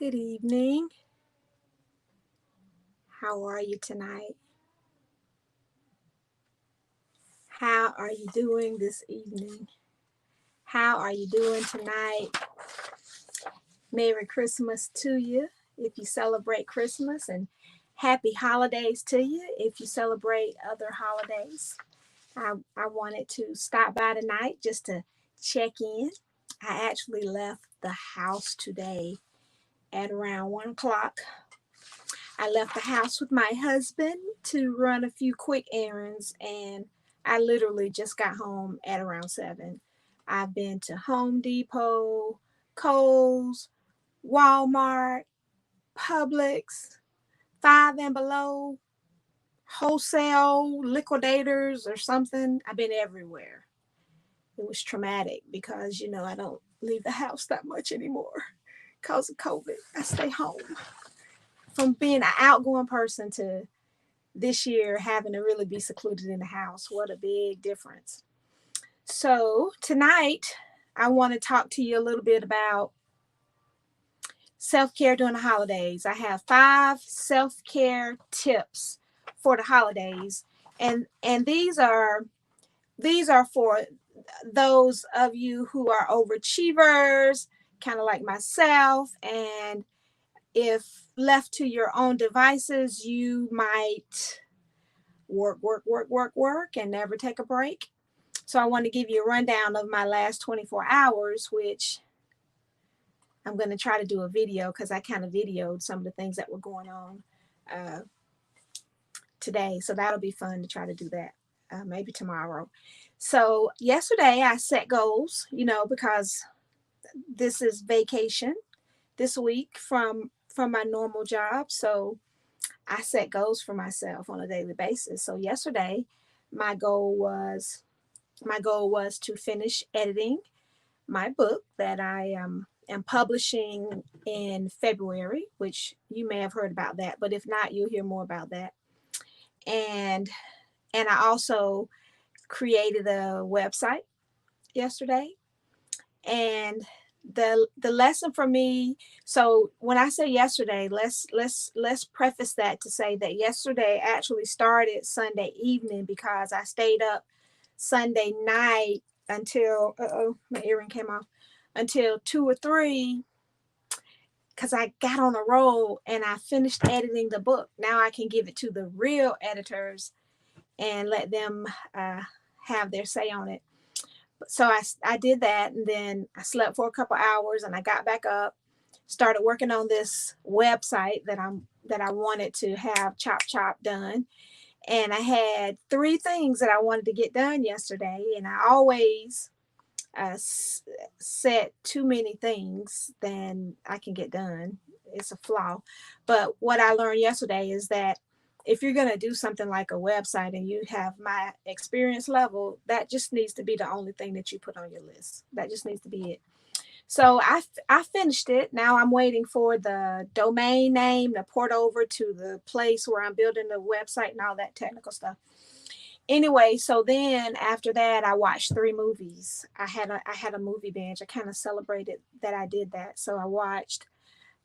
Good evening. How are you tonight? How are you doing this evening? How are you doing tonight? Merry Christmas to you if you celebrate Christmas, and happy holidays to you if you celebrate other holidays. I wanted to stop by tonight just to check in. I actually left the house today at around 1 o'clock. I left the house with my husband to run a few quick errands, and I literally just got home at around 7. I've been to Home Depot, Kohl's, Walmart, Publix, Five and Below, wholesale liquidators or something. I've been everywhere. It was traumatic because, I don't leave the house that much anymore because of COVID. I stay home. From being an outgoing person to this year having to really be secluded in the house. What a big difference. So tonight, I want to talk to you a little bit about self-care during the holidays. I have 5 self-care tips for the holidays. And these are for those of you who are overachievers, kind of like myself, and if left to your own devices, you might work, and never take a break. So I want to give you a rundown of my last 24 hours, which I'm going to try to do a video because I kind of videoed some of the things that were going on today. So that'll be fun to try to do that maybe tomorrow. So yesterday I set goals, because this is vacation this week from my normal job. So I set goals for myself on a daily basis. So yesterday, my goal was to finish editing my book that I am publishing in February, which you may have heard about that, but if not, you'll hear more about that. And I also created a website yesterday, and the lesson for me, so when I say yesterday, let's preface that to say that yesterday actually started Sunday evening because I stayed up Sunday night until my earring came off, until 2 or 3, because I got on a roll and I finished editing the book. Now I can give it to the real editors and let them have their say on it. So I did that, and then I slept for a couple hours, and I got back up, started working on this website that I wanted to have chop done. And I had 3 things that I wanted to get done yesterday, and I always set too many things than I can get done. It's a flaw. But what I learned yesterday is that if you're going to do something like a website and you have my experience level, that just needs to be the only thing that you put on your list. That just needs to be it. So I finished it. Now I'm waiting for the domain name to port over to the place where I'm building the website and all that technical stuff. Anyway, so then after that, I watched 3 movies. I had a movie binge. I kind of celebrated that I did that. So I watched,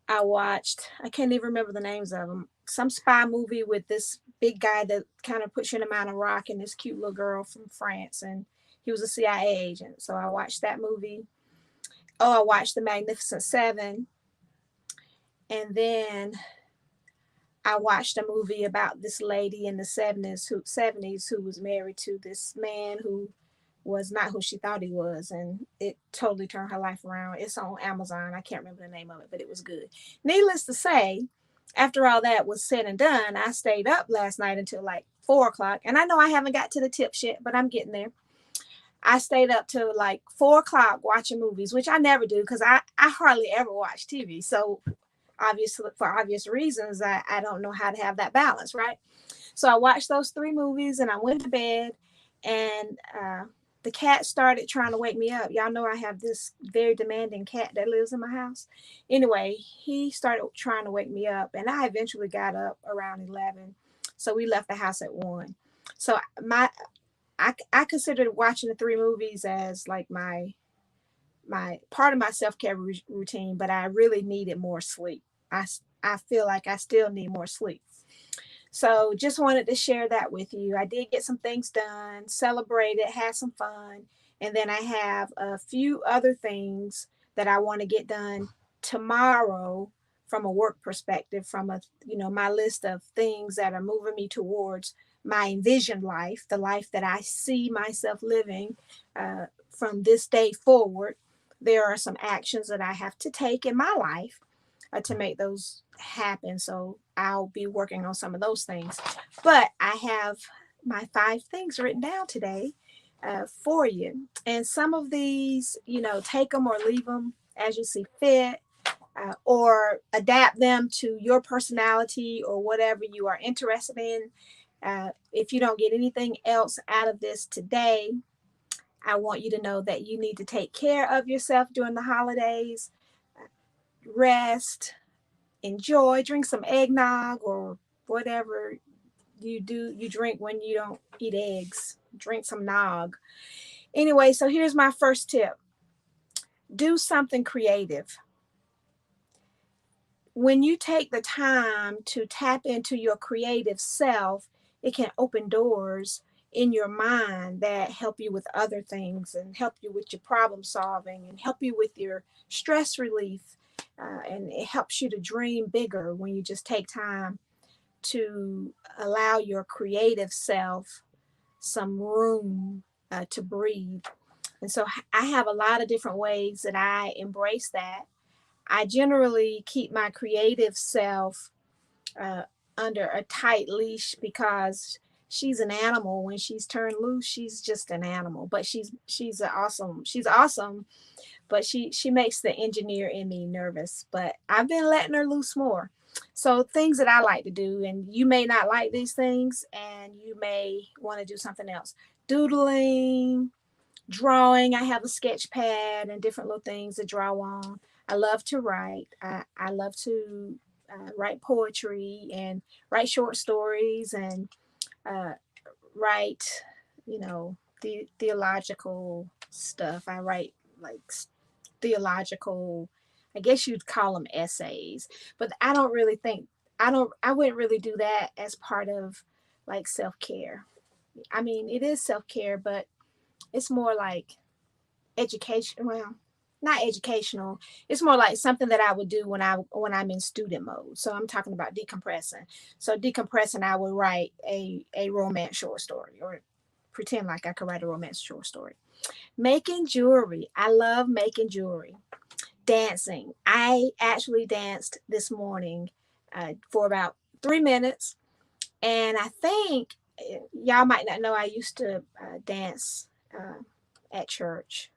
I can't even remember the names of them. Some spy movie with this big guy that kind of puts you in a mountain rock, and this cute little girl from France, and he was a CIA agent. So I watched that movie. Oh, I watched The Magnificent Seven. And then I watched a movie about this lady in the 70s who was married to this man who was not who she thought he was, and it totally turned her life around. It's on Amazon. I can't remember the name of it, but it was good. Needless to say, after all that was said and done, I stayed up last night until like 4 o'clock. And I know I haven't got to the tips yet, but I'm getting there. I stayed up till like 4 o'clock watching movies, which I never do because I hardly ever watch TV. So obviously, for obvious reasons, I don't know how to have that balance, right? So I watched those 3 movies and I went to bed, and the cat started trying to wake me up. Y'all know I have this very demanding cat that lives in my house. Anyway, he started trying to wake me up, and I eventually got up around 11. So we left the house at 1. So I considered watching the 3 movies as like my part of my self-care routine, but I really needed more sleep. I feel like I still need more sleep. So just wanted to share that with you. I did get some things done, celebrated, had some fun, and then I have a few other things that I want to get done tomorrow from a work perspective, from a my list of things that are moving me towards my envisioned life, the life that I see myself living from this day forward. There are some actions that I have to take in my life to make those happen. So I'll be working on some of those things. But I have my 5 things written down today for you. And some of these, take them or leave them as you see fit. Or adapt them to your personality or whatever you are interested in. If you don't get anything else out of this today, I want you to know that you need to take care of yourself during the holidays, rest, enjoy, drink some eggnog or whatever you drink when you don't eat eggs. Drink some nog. Anyway, so here's my first tip. Do something creative. When you take the time to tap into your creative self, it can open doors in your mind that help you with other things and help you with your problem solving and help you with your stress relief. And it helps you to dream bigger when you just take time to allow your creative self some room to breathe. And so I have a lot of different ways that I embrace that. I generally keep my creative self uh, under a tight leash because she's an animal. When she's turned loose, she's just an animal. But she's awesome. She's awesome, but she makes the engineer in me nervous. But I've been letting her loose more. So things that I like to do, and you may not like these things, and you may want to do something else. Doodling, drawing. I have a sketch pad and different little things to draw on. I love to write. I love to write poetry and write short stories and uh, write, theological stuff. I write like theological, I guess you'd call them essays, but I don't really think, I wouldn't really do that as part of like self-care. I mean, it is self-care, but it's more like education. Well, not educational. It's more like something that I would do when I'm in student mode. So I'm talking about decompressing. So decompressing, I would write a romance short story or pretend like I could write a romance short story. Making jewelry. I love making jewelry. Dancing. I actually danced this morning for about 3 minutes. And I think y'all might not know I used to dance at church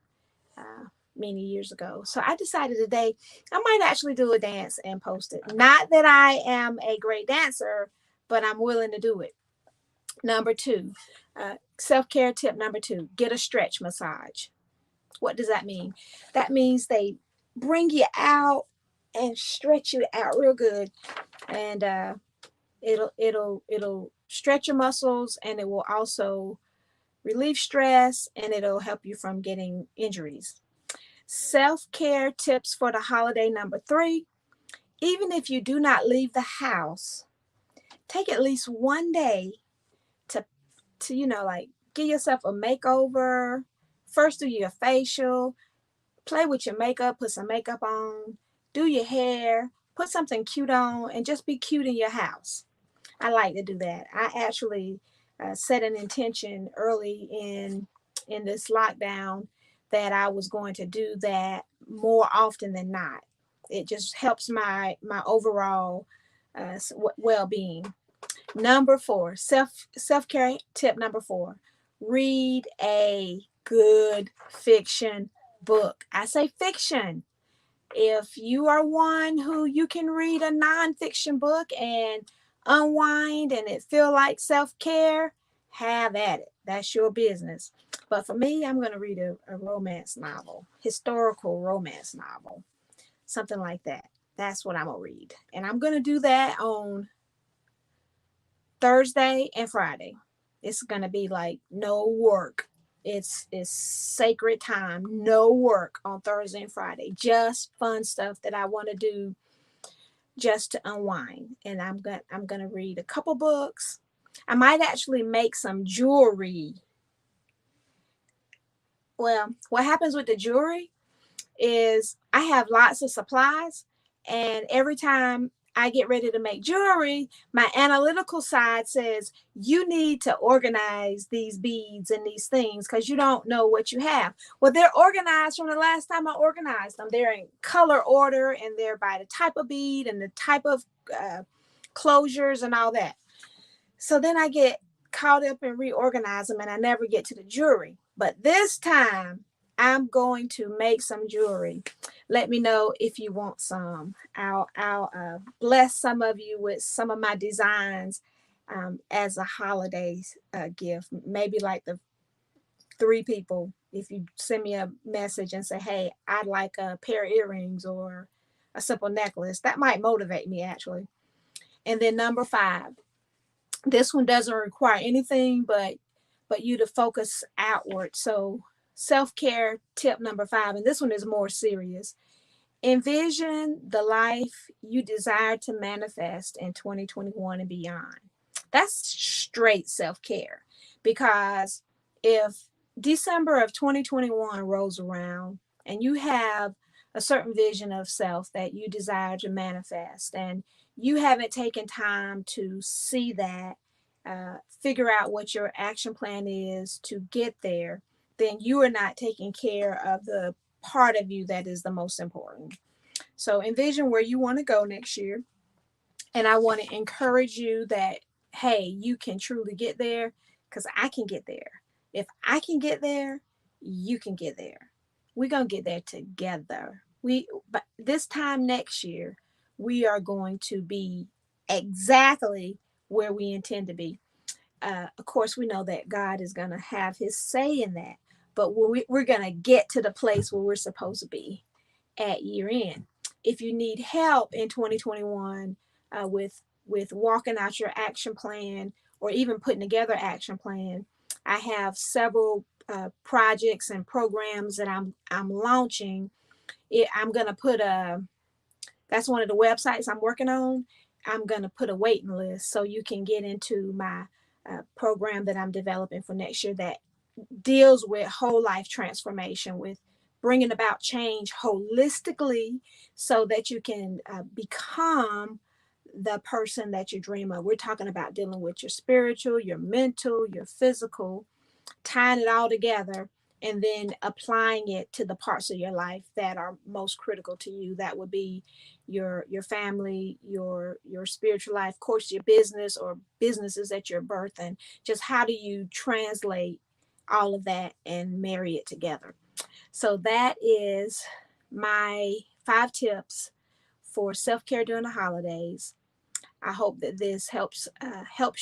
many years ago. So I decided today I might actually do a dance and post it. Not that I am a great dancer, but I'm willing to do it. Number 2, self-care tip number 2, get a stretch massage. What does that mean? That means they bring you out and stretch you out real good, and it'll stretch your muscles, and it will also relieve stress, and it'll help you from getting injuries. Self-care tips for the holiday number 3. Even if you do not leave the house, take at least one day to like give yourself a makeover. First do your facial, play with your makeup, put some makeup on, do your hair, put something cute on, and just be cute in your house. I like to do that. I actually set an intention early in this lockdown that I was going to do that more often than not. It just helps my overall well-being. Number 4, self-care tip number 4. Read a good fiction book. I say fiction. If you are one who you can read a nonfiction book and unwind and it feel like self-care, have at it. That's your business. But for me, I'm going to read a romance novel, historical romance novel, something like that. That's what I'm going to read. And I'm going to do that on Thursday and Friday. It's going to be like no work. It's sacred time, no work on Thursday and Friday. Just fun stuff that I want to do just to unwind. And I'm gonna read a couple books. I might actually make some jewelry. Well, what happens with the jewelry is I have lots of supplies, and every time I get ready to make jewelry, my analytical side says you need to organize these beads and these things because you don't know what you have. Well, they're organized from the last time I organized them. They're in color order, and they're by the type of bead and the type of closures and all that. So then I get caught up and reorganize them, and I never get to the jewelry. But this time I'm going to make some jewelry. Let me know if you want some. I'll bless some of you with some of my designs as a holiday gift. Maybe like the 3 people. If you send me a message and say, "Hey, I'd like a pair of earrings or a simple necklace," that might motivate me actually. And then number 5, this one doesn't require anything but you to focus outward. So self-care tip number 5, and this one is more serious. Envision the life you desire to manifest in 2021 and beyond. That's straight self-care, because if December of 2021 rolls around and you have a certain vision of self that you desire to manifest, and you haven't taken time to see that, figure out what your action plan is to get there, then you are not taking care of the part of you that is the most important. So envision where you want to go next year. And I want to encourage you that, hey, you can truly get there because I can get there. If I can get there, you can get there. We're going to get there together. But this time next year, we are going to be exactly where we intend to be. Of course, we know that God is going to have his say in that, but we're going to get to the place where we're supposed to be at year end. If you need help in 2021 with walking out your action plan or even putting together action plan, I have several projects and programs that I'm launching. I'm gonna put that's one of the websites I'm working on. I'm gonna put a waiting list so you can get into my program that I'm developing for next year that deals with whole life transformation, with bringing about change holistically so that you can become the person that you dream of. We're talking about dealing with your spiritual, your mental, your physical, tying it all together, and then applying it to the parts of your life that are most critical to you. That would be your family, your spiritual life, of course, your business or businesses at your birth, and just how do you translate all of that and marry it together. So that is my 5 tips for self-care during the holidays. I hope that this helps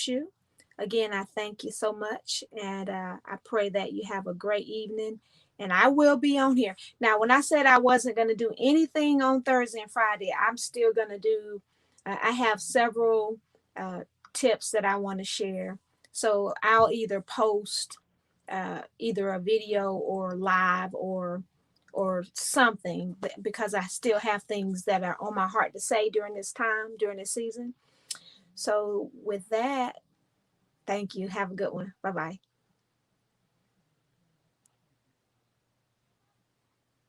you. Again, I thank you so much, and I pray that you have a great evening. And I will be on here now. When I said I wasn't going to do anything on Thursday and Friday, I'm still going to do. I have several tips that I want to share, so I'll either post either a video or live or something, because I still have things that are on my heart to say during this time, during this season. So with that, thank you. Have a good one. Bye bye.